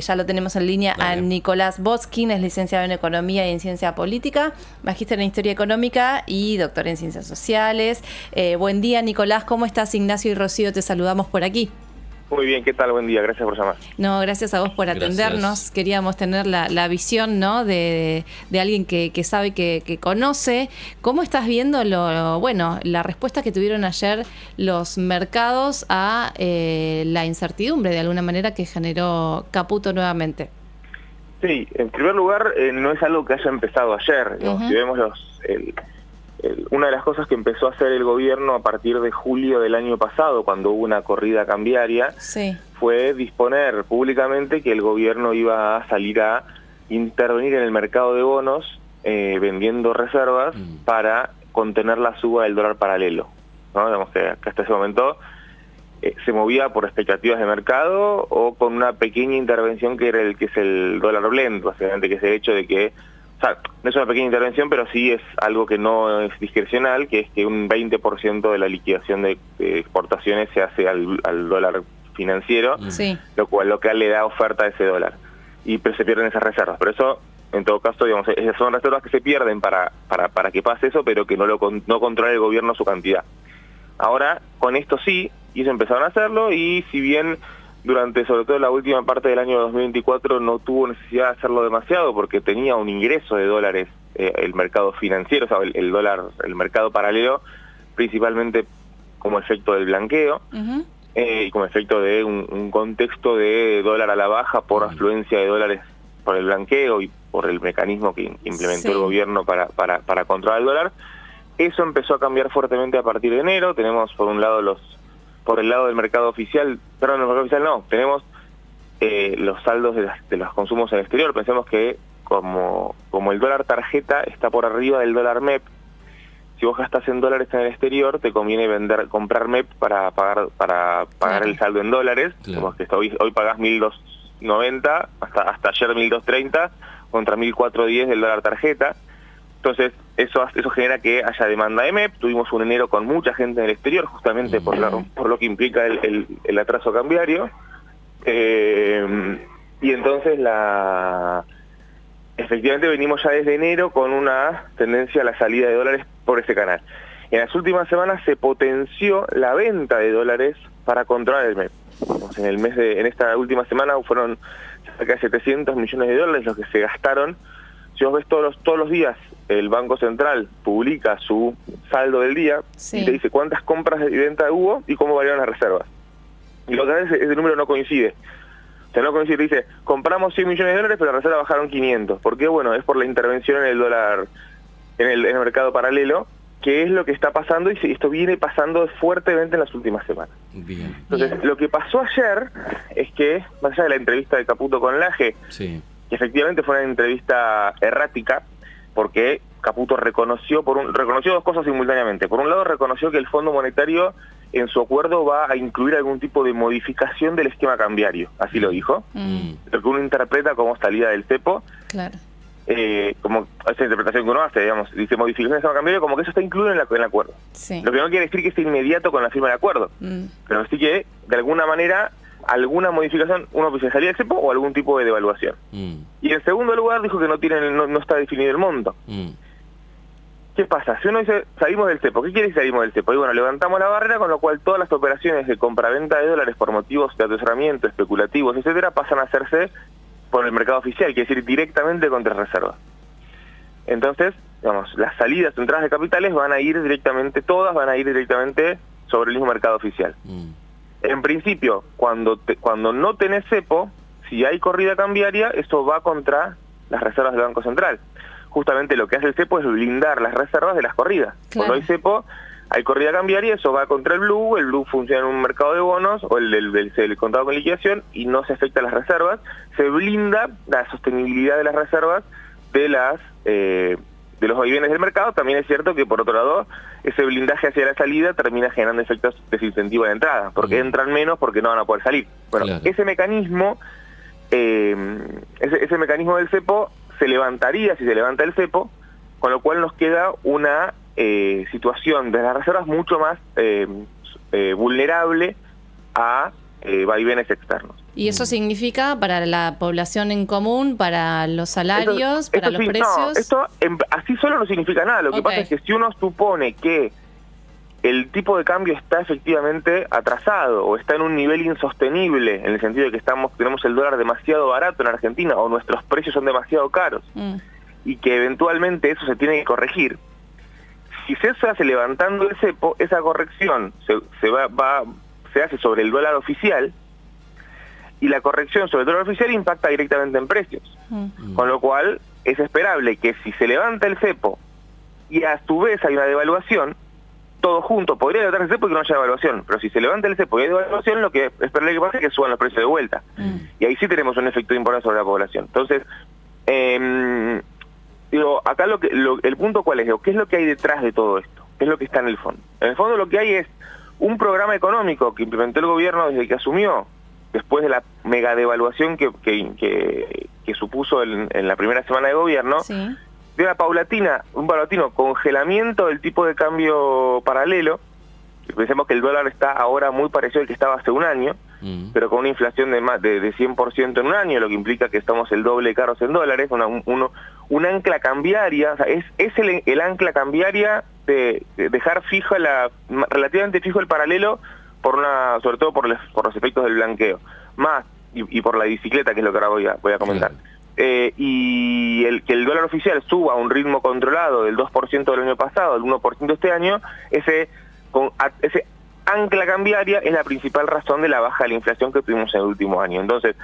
ya lo tenemos en línea a Nicolás Boskin, es licenciado en Economía y en Ciencia Política, magíster en Historia Económica y doctor en Ciencias Sociales. Buen día, Nicolás, ¿cómo estás? Ignacio y Rocío, te saludamos por aquí. Muy bien, ¿qué tal? Buen día, gracias por llamar. No, gracias a vos por atendernos. Gracias. Queríamos tener la visión, ¿no? de alguien que sabe, que conoce. ¿Cómo estás viendo la respuesta que tuvieron ayer los mercados a la incertidumbre, de alguna manera, que generó Caputo nuevamente? Sí, en primer lugar, no es algo que haya empezado ayer. Si vemos una de las cosas que empezó a hacer el gobierno a partir de julio del año pasado, cuando hubo una corrida cambiaria, fue disponer públicamente que el gobierno iba a salir a intervenir en el mercado de bonos, vendiendo reservas para contener la suba del dólar paralelo, ¿no? Digamos que hasta ese momento se movía por expectativas de mercado o con una pequeña intervención que es el dólar blend, básicamente, que es el hecho de que, o sea, no es una pequeña intervención, pero sí es algo que no es discrecional, que es que un 20% de la liquidación de exportaciones se hace al dólar financiero, lo cual le da oferta a ese dólar. Pero se pierden esas reservas. Pero eso, en todo caso, digamos, esas son reservas que se pierden para que pase eso, pero que no controla el gobierno su cantidad. Ahora, con esto sí, y ellos empezaron a hacerlo, y si bien durante sobre todo la última parte del año 2024 no tuvo necesidad de hacerlo demasiado porque tenía un ingreso de dólares el mercado financiero, o sea, el mercado paralelo, principalmente como efecto del blanqueo y como efecto de un contexto de dólar a la baja por afluencia de dólares por el blanqueo y por el mecanismo que implementó el gobierno para controlar el dólar. Eso empezó a cambiar fuertemente a partir de enero. Tenemos por un lado por el lado del mercado oficial, tenemos los saldos de los consumos en el exterior. Pensemos que como el dólar tarjeta está por arriba del dólar MEP, si vos gastas en dólares en el exterior, te conviene comprar MEP para pagar el saldo en dólares. Como que hoy pagás 1.290, hasta ayer 1.230, contra 1.410 del dólar tarjeta. Entonces, eso genera que haya demanda de MEP. Tuvimos un enero con mucha gente en el exterior, justamente por lo que implica el atraso cambiario. Y entonces, efectivamente, venimos ya desde enero con una tendencia a la salida de dólares por ese canal. En las últimas semanas se potenció la venta de dólares para controlar el MEP. En esta última semana fueron cerca de 700 millones de dólares los que se gastaron. Si vos ves todos los días, el Banco Central publica su saldo del día y te dice cuántas compras y venta hubo y cómo variaron las reservas. Y lo que hace ese número no coincide. O sea, no coincide, dice, compramos 100 millones de dólares, pero las reservas bajaron 500. ¿Por qué? Bueno, es por la intervención en el dólar, en el mercado paralelo, que es lo que está pasando, y esto viene pasando fuertemente en las últimas semanas. Entonces, lo que pasó ayer es que, más allá de la entrevista de Caputo con Laje, que efectivamente fue una entrevista errática, porque Caputo reconoció dos cosas simultáneamente. Por un lado, reconoció que el Fondo Monetario en su acuerdo va a incluir algún tipo de modificación del esquema cambiario, así lo dijo, lo que uno interpreta como salida del cepo. Como esa interpretación que uno hace, digamos, dice modificación del esquema cambiario, como que eso está incluido en el acuerdo. Lo que no quiere decir que esté inmediato con la firma del acuerdo, pero sí que, de alguna manera, alguna modificación, uno se salía del cepo o algún tipo de devaluación. Y en segundo lugar dijo que no está definido el monto. ¿Qué pasa? Si uno dice salimos del cepo, ¿qué quiere decir salimos del cepo? Y bueno, levantamos la barrera, con lo cual todas las operaciones de compraventa de dólares por motivos de atesoramiento, especulativos, etcétera, pasan a hacerse por el mercado oficial, quiere decir directamente contra reservas. Entonces, digamos, las salidas, entradas de capitales van a ir directamente sobre el mismo mercado oficial. En principio, cuando no tenés cepo, si hay corrida cambiaria, eso va contra las reservas del Banco Central. Justamente lo que hace el cepo es blindar las reservas de las corridas. Cuando hay cepo, hay corrida cambiaria, eso va contra el blue funciona en un mercado de bonos, o el contado con liquidación, y no se afecta a las reservas. Se blinda la sostenibilidad de las reservas de los vaivenes del mercado. También es cierto que, por otro lado, ese blindaje hacia la salida termina generando efectos desincentivo a la entrada, porque entran menos porque no van a poder salir. Bueno, ese mecanismo del cepo se levantaría si se levanta el cepo, con lo cual nos queda una situación de las reservas mucho más vulnerable a vaivenes externos. ¿Y eso significa para la población en común, para los salarios, para los precios? No, esto así solo no significa nada. Lo que pasa es que si uno supone que el tipo de cambio está efectivamente atrasado o está en un nivel insostenible, en el sentido de que tenemos el dólar demasiado barato en Argentina o nuestros precios son demasiado caros, y que eventualmente eso se tiene que corregir, si se hace levantando el cepo, esa corrección se hace sobre el dólar oficial, y la corrección sobre el dólar oficial impacta directamente en precios. Con lo cual es esperable que si se levanta el cepo y a su vez hay una devaluación, todo junto, podría levantarse el cepo y que no haya devaluación, pero si se levanta el cepo y hay devaluación, lo que es esperable que pase es que suban los precios de vuelta. Y ahí sí tenemos un efecto importante sobre la población. Entonces, acá el punto cuál es, ¿qué es lo que hay detrás de todo esto? ¿Qué es lo que está en el fondo? En el fondo lo que hay es un programa económico que implementó el gobierno desde que asumió, después de la mega devaluación que supuso en la primera semana de gobierno, de un paulatino congelamiento del tipo de cambio paralelo. Pensemos que el dólar está ahora muy parecido al que estaba hace un año, pero con una inflación de 100% en un año, lo que implica que estamos el doble caros en dólares, una ancla cambiaria, o sea, es el ancla cambiaria de dejar relativamente fijo el paralelo, sobre todo por los efectos del blanqueo, más y por la bicicleta, que es lo que ahora voy a comentar. Y que el dólar oficial suba a un ritmo controlado del 2% del año pasado, del 1% este año, ese ancla cambiaria es la principal razón de la baja de la inflación que tuvimos en el último año. Entonces,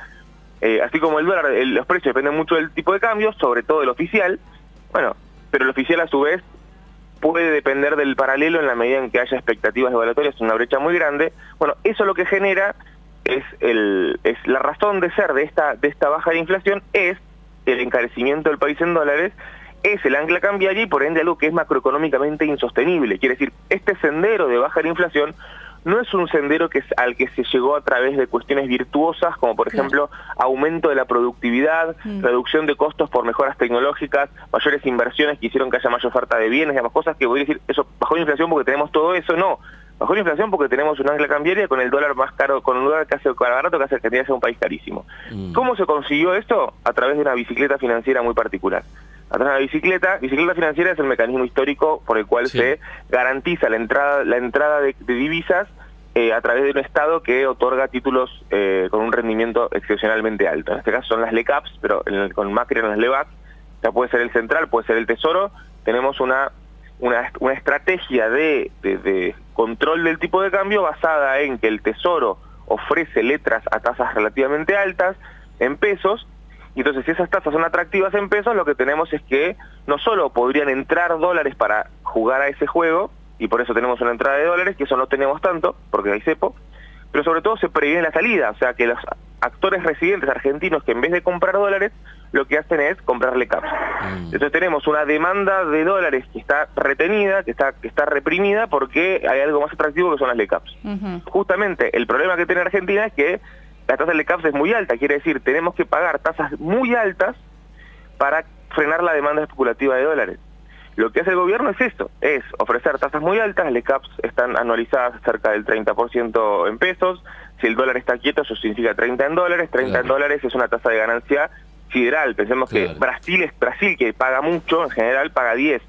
así como el dólar, los precios dependen mucho del tipo de cambio, sobre todo del oficial, pero el oficial a su vez puede depender del paralelo en la medida en que haya expectativas devaluatorias, es una brecha muy grande. Eso lo que genera es la razón de ser de esta baja de inflación, es el encarecimiento del país en dólares, es el ancla cambiaria y por ende algo que es macroeconómicamente insostenible. Quiere decir, este sendero de baja de inflación no es un sendero al que se llegó a través de cuestiones virtuosas, como por ejemplo aumento de la productividad, reducción de costos por mejoras tecnológicas, mayores inversiones que hicieron que haya mayor oferta de bienes, digamos, cosas que voy a decir, eso bajó la inflación porque tenemos todo eso. No, bajó la inflación porque tenemos un ancla cambiaria con el dólar más caro, con un dólar que hace barato, que hace Argentina sea un país carísimo. ¿Cómo se consiguió esto? A través de una bicicleta financiera muy particular. A través de una bicicleta financiera es el mecanismo histórico por el cual se garantiza la entrada de divisas a través de un Estado que otorga títulos con un rendimiento excepcionalmente alto. En este caso son las LECAPs, pero con Macri eran las LEBAC. Ya puede ser el Central, puede ser el Tesoro. Tenemos una estrategia de control del tipo de cambio basada en que el Tesoro ofrece letras a tasas relativamente altas en pesos. Y entonces, si esas tasas son atractivas en pesos, lo que tenemos es que no solo podrían entrar dólares para jugar a ese juego, y por eso tenemos una entrada de dólares, que eso no tenemos tanto, porque hay cepo, pero sobre todo se previene la salida, o sea que los actores residentes argentinos que en vez de comprar dólares, lo que hacen es comprarle caps. Entonces tenemos una demanda de dólares que está retenida, que está reprimida, porque hay algo más atractivo que son las LECAPs. Justamente el problema que tiene Argentina es que la tasa de LECAPs es muy alta, quiere decir, tenemos que pagar tasas muy altas para frenar la demanda especulativa de dólares. Lo que hace el gobierno es esto, es ofrecer tasas muy altas, las LECAPs están anualizadas cerca del 30% en pesos, si el dólar está quieto eso significa 30 en dólares, 30 en dólares es una tasa de ganancia sideral. Pensemos que Brasil, que paga mucho, en general paga 10,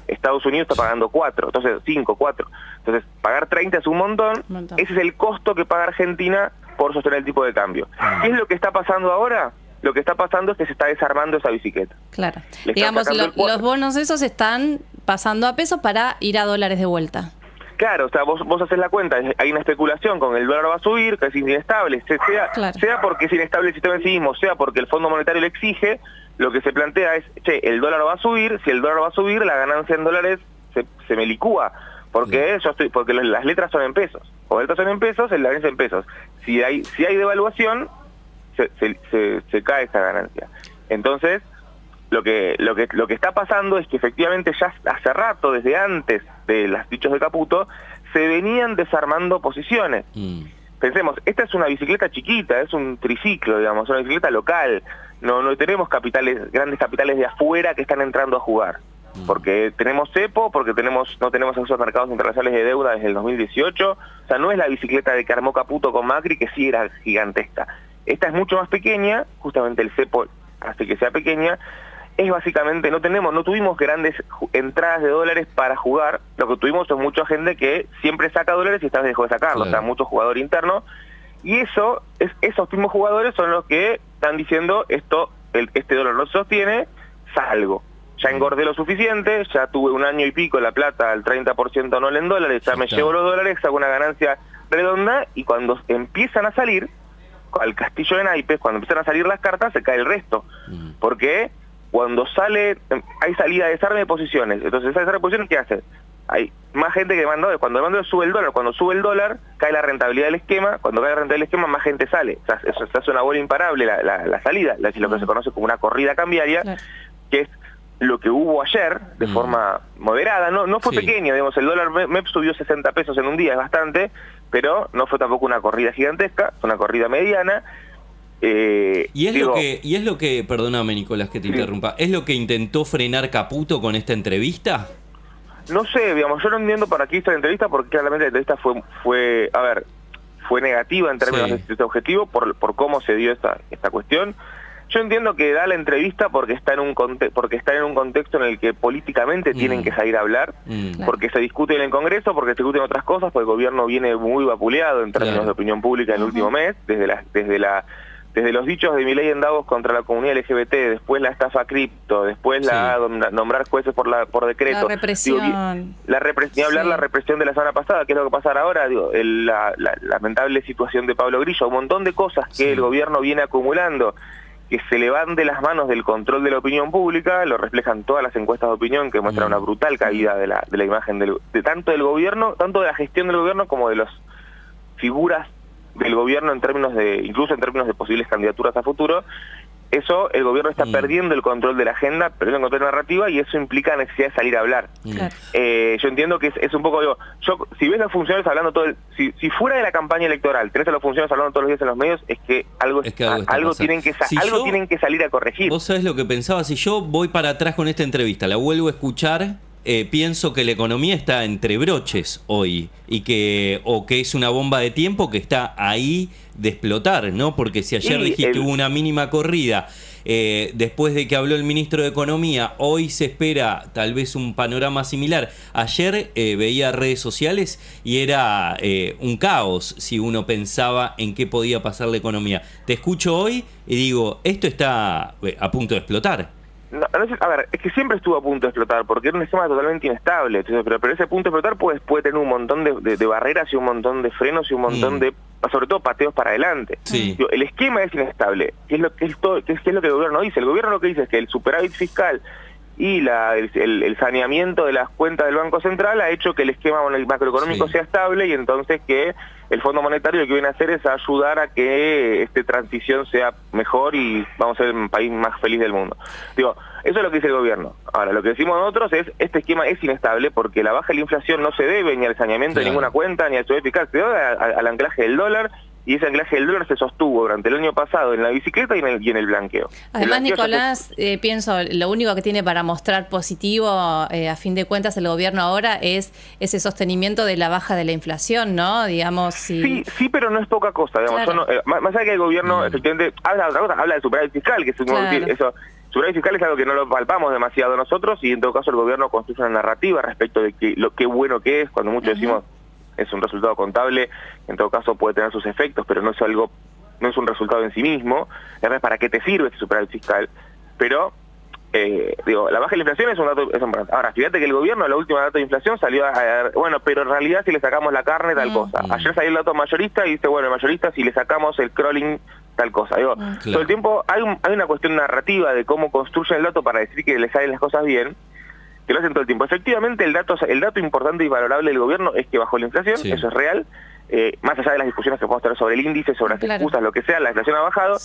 Estados Unidos está pagando 4, entonces 5, 4, entonces pagar 30 es un montón. Ese es el costo que paga Argentina por sostener el tipo de cambio. ¿Qué es lo que está pasando ahora? Lo que está pasando es que se está desarmando esa bicicleta. Claro. Digamos, los bonos esos están pasando a pesos para ir a dólares de vuelta. Claro, o sea, vos haces la cuenta, hay una especulación con el dólar va a subir, que es inestable, sea porque es inestable el sistema en sí mismo, sea porque el Fondo Monetario lo exige, lo que se plantea es, el dólar va a subir, si el dólar va a subir, la ganancia en dólares se me licúa, porque porque las letras son en pesos, o las letras son en pesos, la ganancia en pesos. Si hay devaluación, se cae esa ganancia. Entonces, lo que está pasando es que efectivamente ya hace rato, desde antes de los dichos de Caputo, se venían desarmando posiciones. Pensemos, esta es una bicicleta chiquita, es un triciclo, digamos, una bicicleta local. No tenemos grandes capitales de afuera que están entrando a jugar. Porque tenemos cepo, porque no tenemos acceso a mercados internacionales de deuda desde el 2018. O sea, no es la bicicleta de que armó Caputo con Macri, que sí era gigantesca. esta es mucho más pequeña, justamente el cepo hace que sea pequeña, es básicamente, no tuvimos grandes entradas de dólares para jugar, lo que tuvimos es mucha gente que siempre saca dólares y esta vez dejó de sacarlos, o sea, mucho jugador interno, y esos mismos jugadores son los que están diciendo, este dólar no se sostiene, salgo. Ya engordé lo suficiente, ya tuve un año y pico la plata al 30% anual en dólares, ya me llevo los dólares, hago una ganancia redonda, y cuando empiezan a salir, al castillo de naipes, cuando empiezan a salir las cartas, se cae el resto. Porque cuando sale, hay salida de desarme de posiciones. Entonces, esa desarme de posiciones, ¿qué hace? Hay más gente que demanda. Cuando demanda sube el dólar, cuando sube el dólar, cae la rentabilidad del esquema. Cuando cae la rentabilidad del esquema, más gente sale. O sea, eso se hace una bola imparable la salida, lo que se conoce como una corrida cambiaria, que es lo que hubo ayer de forma moderada, no fue pequeña, digamos, el dólar MEP subió 60 pesos en un día, es bastante, pero no fue tampoco una corrida gigantesca, fue una corrida mediana. Y es lo que, perdóname Nicolás que te interrumpa, ¿es lo que intentó frenar Caputo con esta entrevista? No sé, digamos, yo no entiendo para qué hizo la entrevista, porque claramente la entrevista fue negativa en términos de este objetivo por cómo se dio esta cuestión. Yo entiendo que da la entrevista porque está en un contexto en el que políticamente tienen que salir a hablar, porque se discute en el Congreso, porque se discuten otras cosas, porque el gobierno viene muy vapuleado en términos de opinión pública en el último mes, desde los dichos de Milei en Davos contra la comunidad LGBT, después la estafa cripto, después nombrar jueces por decreto. La represión. La represión de la semana pasada, que es lo que pasa ahora, la lamentable situación de Pablo Grillo, un montón de cosas que el gobierno viene acumulando, que se le van de las manos del control de la opinión pública, lo reflejan todas las encuestas de opinión que muestran una brutal caída de la imagen de tanto del gobierno, tanto de la gestión del gobierno como de las figuras del gobierno incluso en términos de posibles candidaturas a futuro. Eso, el gobierno está perdiendo el control de la agenda, perdiendo el control de la narrativa, y eso implica necesidad de salir a hablar. Yo entiendo que es un poco, si ves los funcionarios hablando si fuera de la campaña electoral, tenés a los funcionarios hablando todos los días en los medios, es que algo tienen que salir a corregir. Vos sabés lo que pensaba, si yo voy para atrás con esta entrevista, la vuelvo a escuchar, pienso que la economía está entre broches hoy, o que es una bomba de tiempo que está ahí de explotar, ¿no? Porque si ayer dijiste hubo una mínima corrida, después de que habló el ministro de Economía, hoy se espera tal vez un panorama similar. Ayer veía redes sociales y era un caos si uno pensaba en qué podía pasar la economía. Te escucho hoy y digo, esto está a punto de explotar. A ver, es que siempre estuvo a punto de explotar, porque era un esquema totalmente inestable. Entonces, pero ese punto de explotar puede tener un montón de barreras y un montón de frenos y un montón de, sobre todo, pateos para adelante. El esquema es inestable. ¿Qué es lo que el gobierno dice? El gobierno lo que dice es que el superávit fiscal y el saneamiento de las cuentas del Banco Central ha hecho que el esquema macroeconómico sea estable, y entonces que el Fondo Monetario lo que viene a hacer es ayudar a que esta transición sea mejor y vamos a ser un país más feliz del mundo. Eso es lo que dice el gobierno. Ahora, lo que decimos nosotros es, este esquema es inestable porque la baja de la inflación no se debe ni al saneamiento de ninguna cuenta, ni al superávit fiscal, se debe al anclaje del dólar, y ese anclaje del dólar se sostuvo durante el año pasado en la bicicleta y en el blanqueo. Además, Nicolás, pienso, lo único que tiene para mostrar positivo, a fin de cuentas, el gobierno ahora es ese sostenimiento de la baja de la inflación, ¿no? Digamos, Sí, pero no es poca cosa, digamos. Más allá que el gobierno, efectivamente, habla de otra cosa, habla de superávit fiscal, que es superávit fiscal es algo que no lo palpamos demasiado nosotros, y en todo caso el gobierno construye una narrativa respecto de lo que bueno que es, cuando muchos decimos es un resultado contable, en todo caso puede tener sus efectos, pero no es un resultado en sí mismo. Además, ¿para qué te sirve este superávit fiscal? Pero, la baja de la inflación es un dato. Ahora, fíjate que el gobierno, la última dato de inflación, salió pero en realidad si le sacamos la carne, tal cosa. Ayer salió el dato mayorista y dice, el mayorista, si le sacamos el crawling, tal cosa. Todo el tiempo hay una cuestión narrativa de cómo construyen el dato para decir que le salen las cosas bien, que lo hacen todo el tiempo. Efectivamente, el dato importante y valorable del gobierno es que bajó la inflación, eso es real, más allá de las discusiones que podemos tener sobre el índice, sobre las excusas, lo que sea, la inflación ha bajado.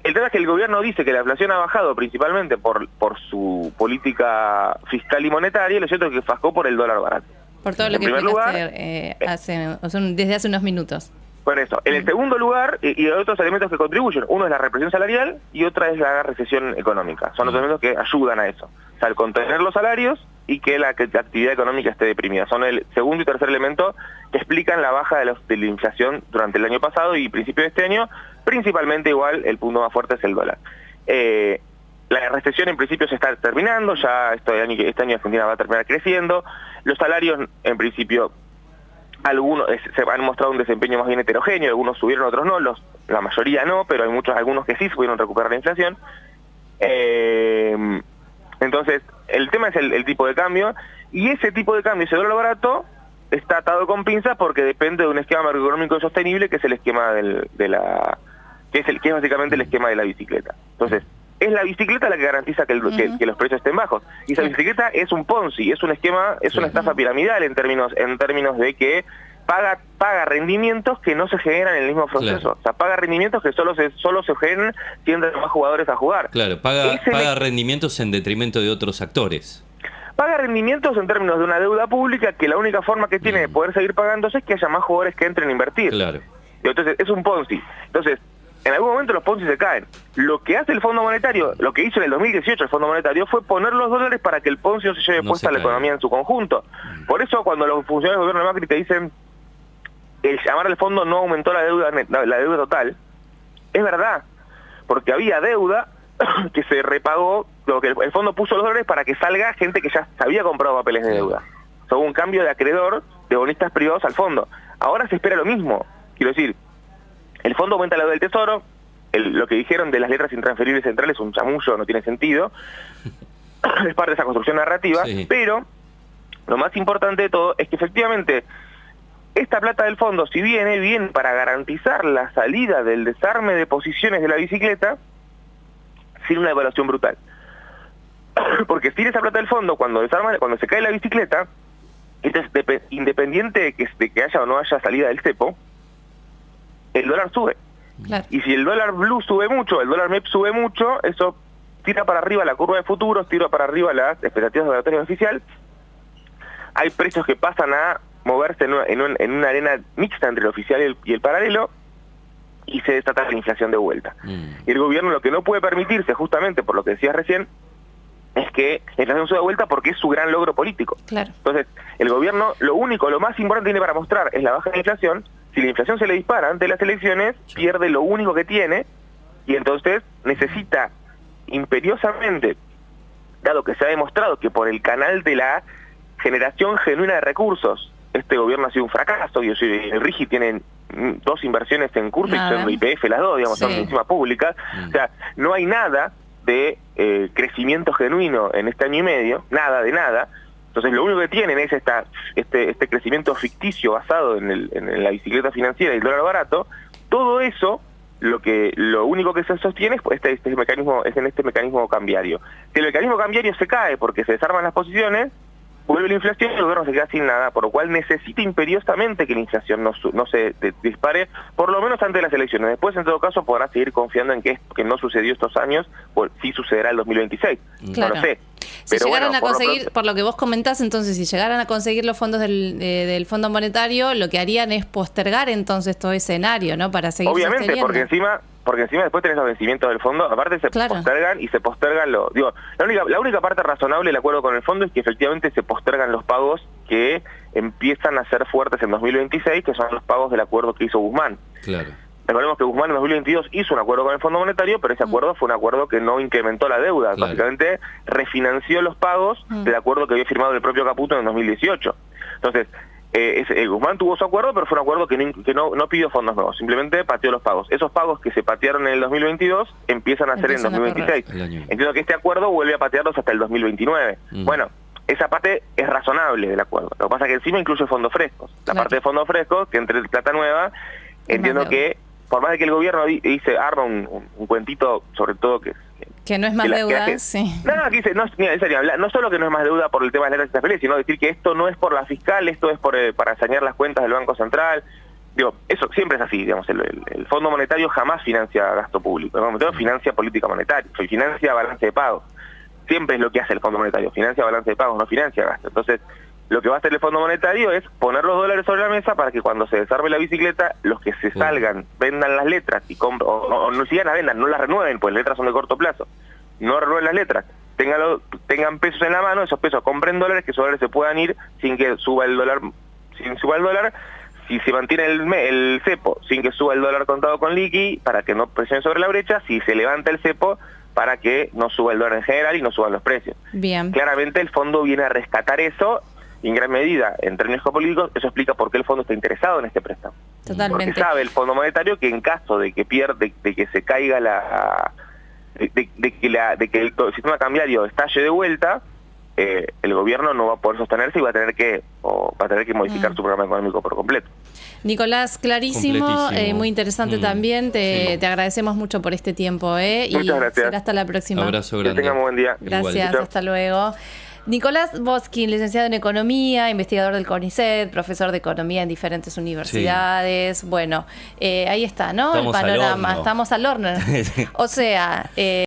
El tema es que el gobierno dice que la inflación ha bajado principalmente por su política fiscal y monetaria, y lo cierto es que bajó por el dólar barato. Por todo lo que explicaste desde hace unos minutos. Por eso. En el segundo lugar, y hay otros elementos que contribuyen. Uno es la represión salarial y otra es la recesión económica. Son los elementos que ayudan a eso. O sea, el contener los salarios y que la actividad económica esté deprimida. Son el segundo y tercer elemento que explican la baja de la inflación durante el año pasado y principio de este año, principalmente igual el punto más fuerte es el dólar. La recesión en principio se está terminando, ya este año Argentina va a terminar creciendo, los salarios en principio algunos se han mostrado un desempeño más bien heterogéneo, algunos subieron, otros no, la mayoría no, pero hay algunos que sí pudieron recuperar la inflación. Entonces, el tema es el tipo de cambio, y ese tipo de cambio, ese dólar barato, está atado con pinzas porque depende de un esquema macroeconómico sostenible, que es el esquema que es básicamente el esquema de la bicicleta. Entonces, es la bicicleta la que garantiza que los precios estén bajos. Y esa bicicleta es un Ponzi, es un esquema, es una estafa piramidal en términos de que paga rendimientos que no se generan en el mismo proceso. Claro. O sea, paga rendimientos que solo se generan si entran más jugadores a jugar. Claro, paga rendimientos en detrimento de otros actores. Paga rendimientos en términos de una deuda pública que la única forma que tiene de poder seguir pagándose es que haya más jugadores que entren a invertir. Claro. Entonces, es un Ponzi. Entonces, en algún momento los Ponzi se caen. Lo que hace el Fondo Monetario, lo que hizo en el 2018 el Fondo Monetario fue poner los dólares para que el Ponzi no se lleve puesta a la economía en su conjunto. Por eso cuando los funcionarios del gobierno de Macri te dicen el llamar al fondo no aumentó la deuda total, es verdad, porque había deuda que se repagó, lo que el fondo puso los dólares para que salga gente que ya había comprado papeles de deuda. Hubo un cambio de acreedor de bonistas privados al fondo. Ahora se espera lo mismo. Quiero decir, el fondo aumenta la deuda del tesoro, lo que dijeron de las letras intransferibles centrales es un chamullo, no tiene sentido, es parte de esa construcción narrativa, pero lo más importante de todo es que efectivamente esta plata del fondo, si viene para garantizar la salida del desarme de posiciones de la bicicleta sin una devaluación brutal. Porque sin esa plata del fondo, cuando se cae la bicicleta, independiente de que haya o no haya salida del cepo, el dólar sube. Claro. Y si el dólar blue sube mucho, el dólar MEP sube mucho, eso tira para arriba la curva de futuros, tira para arriba las expectativas de la tasa oficial. Hay precios que pasan a moverse en una arena mixta entre el oficial y el paralelo, y se desata la inflación de vuelta. Y el gobierno lo que no puede permitirse, justamente por lo que decías recién, es que la inflación suba de vuelta porque es su gran logro político. Claro. Entonces, el gobierno, lo más importante que tiene para mostrar es la baja de la inflación. Si la inflación se le dispara antes de las elecciones, pierde lo único que tiene, y entonces necesita imperiosamente, dado que se ha demostrado que por el canal de la generación genuina de recursos, este gobierno ha sido un fracaso, y el RIGI tiene 2 inversiones en curso, y son YPF las 2, digamos, son encima públicas. O sea, no hay nada de crecimiento genuino en este año y medio, nada de nada. Entonces lo único que tienen es este crecimiento ficticio basado en la bicicleta financiera y el dólar barato. Todo eso, lo único que se sostiene es este mecanismo cambiario. Si el mecanismo cambiario se cae porque se desarman las posiciones, vuelve la inflación y el gobierno se queda sin nada, por lo cual necesita imperiosamente que la inflación no se dispare, por lo menos antes de las elecciones. Después, en todo caso, podrá seguir confiando en que no sucedió estos años, pues sí sucederá el 2026. Claro. No lo sé. Si llegaran a conseguir, por lo que vos comentás, entonces, si llegaran a conseguir los fondos del Fondo Monetario, lo que harían es postergar entonces todo escenario, ¿no? Para seguir obviamente, porque encima después tenés los vencimientos del fondo, aparte se postergan la única parte razonable del acuerdo con el fondo es que efectivamente se postergan los pagos que empiezan a ser fuertes en 2026, que son los pagos del acuerdo que hizo Guzmán. Claro. Recordemos que Guzmán en 2022 hizo un acuerdo con el Fondo Monetario, pero ese acuerdo fue un acuerdo que no incrementó la deuda, básicamente refinanció los pagos del acuerdo que había firmado el propio Caputo en 2018. Entonces, Guzmán tuvo su acuerdo, pero fue un acuerdo que no pidió fondos nuevos, simplemente pateó los pagos. Esos pagos que se patearon en el 2022 empiezan a ser en 2026. Entiendo que este acuerdo vuelve a patearlos hasta el 2029. Bueno, esa parte es razonable del acuerdo. Lo que pasa es que encima incluye fondos frescos. La parte de fondos frescos, que entre plata nueva, entiendo que por más de que el gobierno arma un cuentito, sobre todo que no es más deuda, sí. No solo que no es más deuda por el tema de las letras intransferibles, sino decir que esto no es por la fiscal, esto es para sanear las cuentas del Banco Central. Eso siempre es así, digamos, el Fondo Monetario jamás financia gasto público. El Fondo Monetario financia política monetaria, financia balance de pagos. Siempre es lo que hace el Fondo Monetario, financia balance de pagos, no financia gasto. Entonces, lo que va a hacer el Fondo Monetario es poner los dólares sobre la mesa para que cuando se desarme la bicicleta, los que se salgan, vendan las letras y o no sigan las vendan, no las renueven, pues las letras son de corto plazo. No renueven las letras, tengan pesos en la mano, esos pesos compren dólares, que esos dólares se puedan ir sin que suba el dólar, si se mantiene el cepo sin que suba el dólar contado con liqui, para que no presione sobre la brecha, si se levanta el cepo, para que no suba el dólar en general y no suban los precios. Bien. Claramente el fondo viene a rescatar eso, y en gran medida, en términos geopolíticos, eso explica por qué el fondo está interesado en este préstamo. Totalmente. Porque sabe el Fondo Monetario que en caso de que de que se caiga de que el sistema cambiario estalle de vuelta, el gobierno no va a poder sostenerse y va a tener que modificar su programa económico por completo. Nicolás, clarísimo, muy interesante también. Te agradecemos mucho por este tiempo. Y muchas gracias. Será hasta la próxima. Abrazo grande. Que tengamos buen día. Gracias, Igual. hasta luego. Nicolás Boskin, licenciado en Economía, investigador del CONICET, profesor de Economía en diferentes universidades. Sí. Bueno, ahí está, ¿no? Estamos el panorama. al horno. Estamos al horno. O sea...